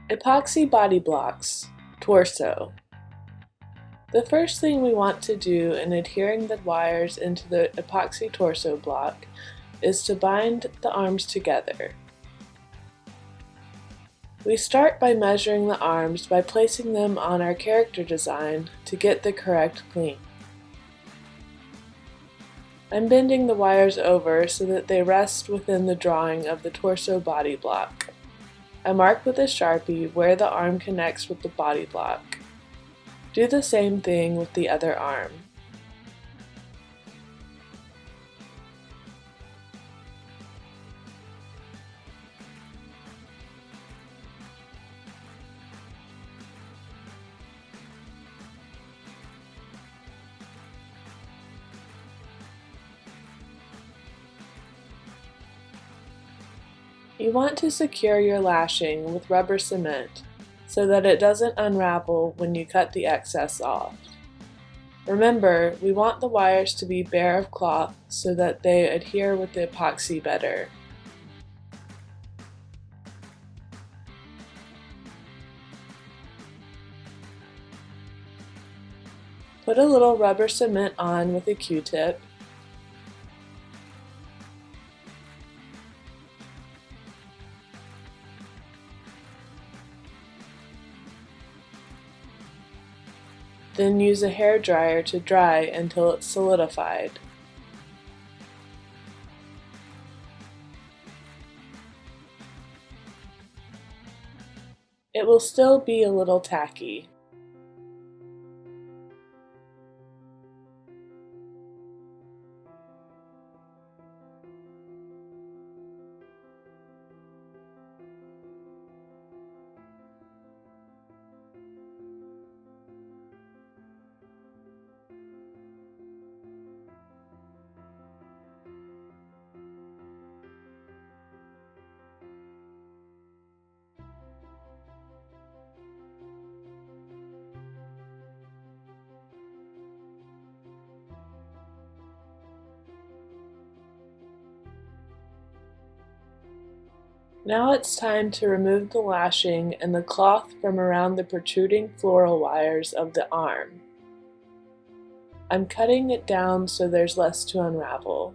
Epoxy body blocks, torso. The first thing we want to do in adhering the wires into the epoxy torso block is to bind the arms together. We start by measuring the arms by placing them on our character design to get the correct length. I'm bending the wires over so that they rest within the drawing of the torso body block. I mark with a Sharpie where the arm connects with the body block. Do the same thing with the other arm. You want to secure your lashing with rubber cement so that it doesn't unravel when you cut the excess off. Remember, we want the wires to be bare of cloth so that they adhere with the epoxy better. Put a little rubber cement on with a Q-tip. Then use a hair dryer to dry until it's solidified. It will still be a little tacky. Now it's time to remove the lashing and the cloth from around the protruding floral wires of the arm. I'm cutting it down so there's less to unravel.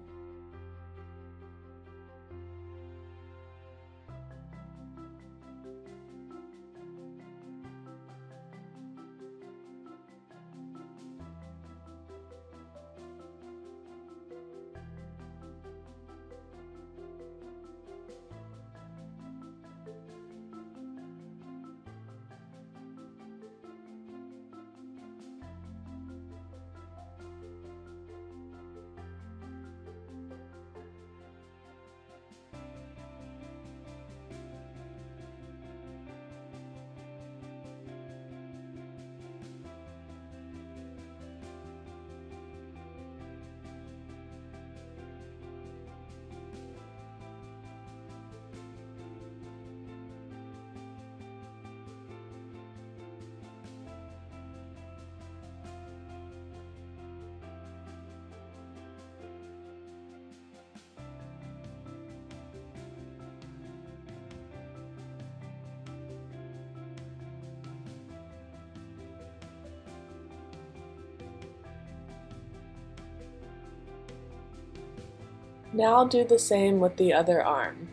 Now do the same with the other arm.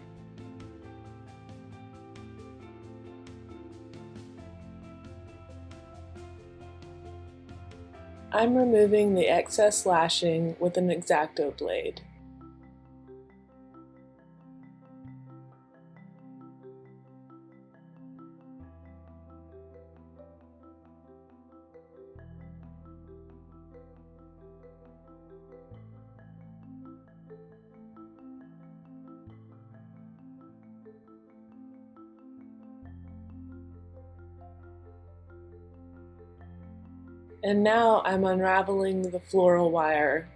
I'm removing the excess lashing with an X-Acto blade. And now I'm unraveling the floral wire.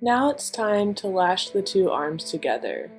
Now it's time to lash the two arms together.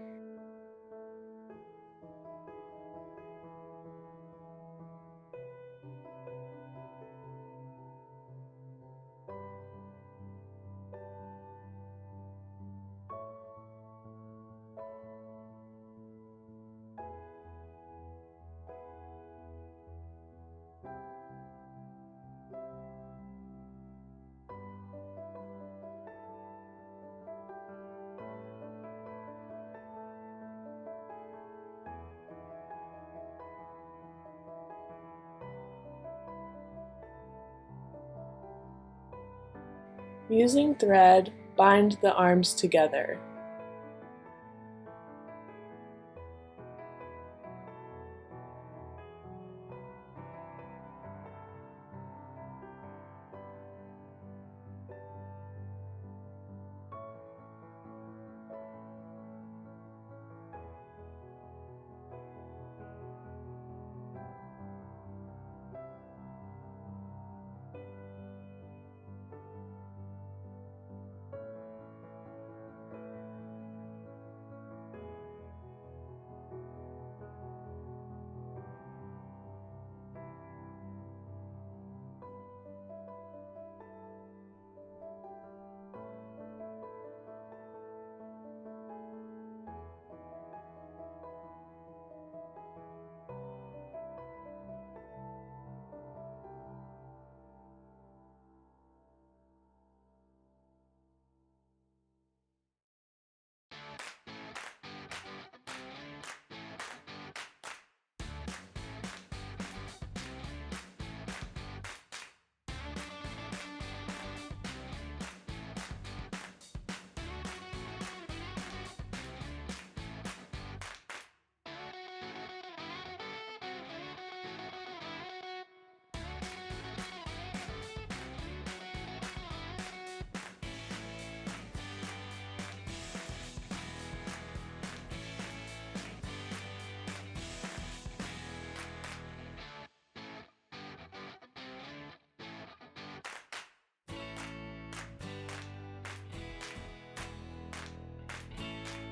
Using thread, bind the arms together.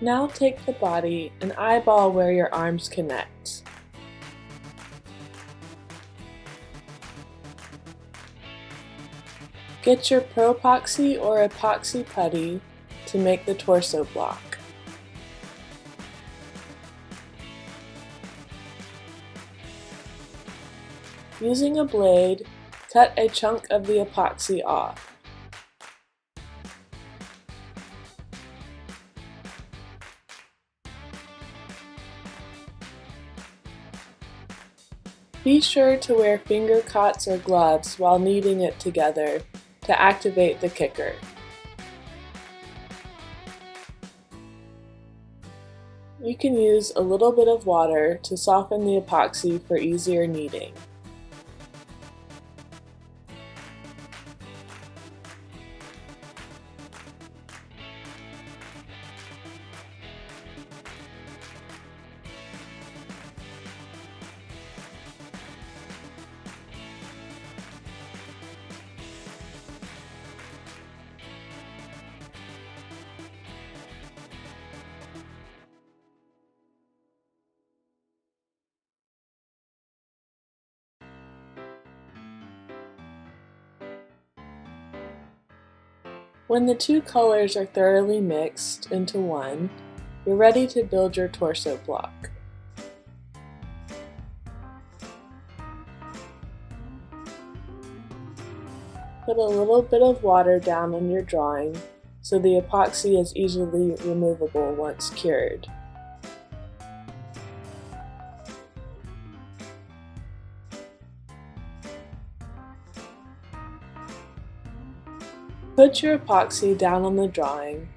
Now take the body and eyeball where your arms connect. Get your pro-epoxy or epoxy putty to make the torso block. Using a blade, cut a chunk of the epoxy off. Be sure to wear finger cots or gloves while kneading it together to activate the kicker. You can use a little bit of water to soften the epoxy for easier kneading. When the two colors are thoroughly mixed into one, you're ready to build your torso block. Put a little bit of water down on your drawing so the epoxy is easily removable once cured. Put your epoxy down on the drawing.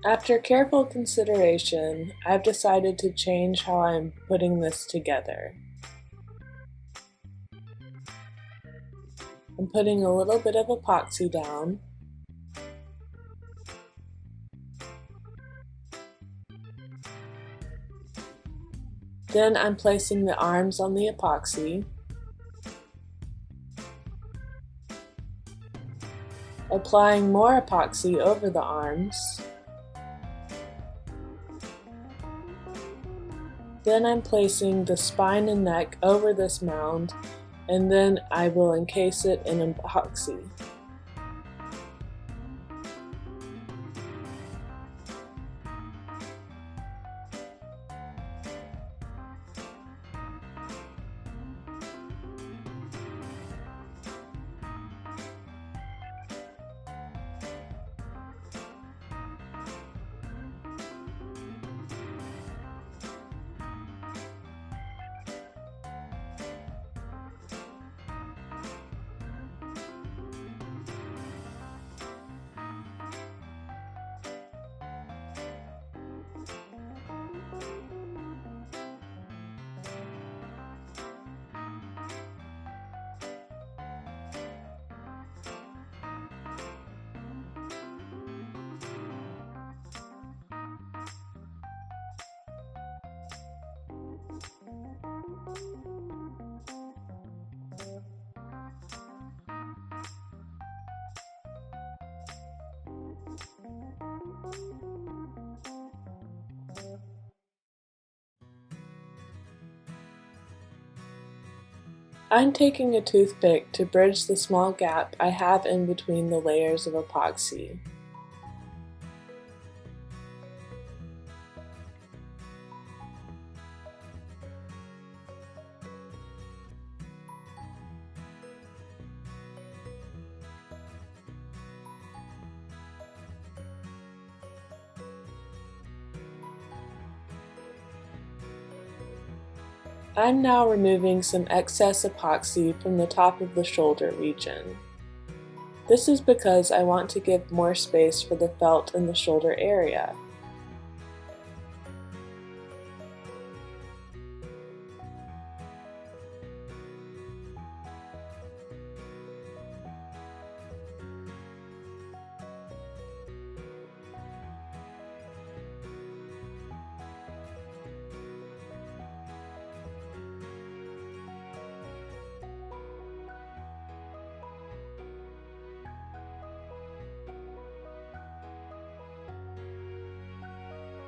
After careful consideration, I've decided to change how I'm putting this together. I'm putting a little bit of epoxy down. Then I'm placing the arms on the epoxy. Applying more epoxy over the arms. Then I'm placing the spine and neck over this mound, and then I will encase it in epoxy. I'm taking a toothpick to bridge the small gap I have in between the layers of epoxy. I'm now removing some excess epoxy from the top of the shoulder region. This is because I want to give more space for the felt in the shoulder area.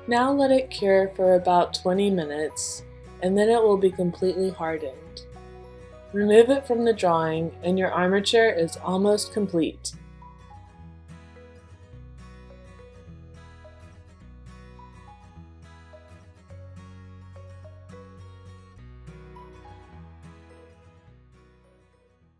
Now let it cure for about 20 minutes, and then it will be completely hardened. Remove it from the drawing and your armature is almost complete.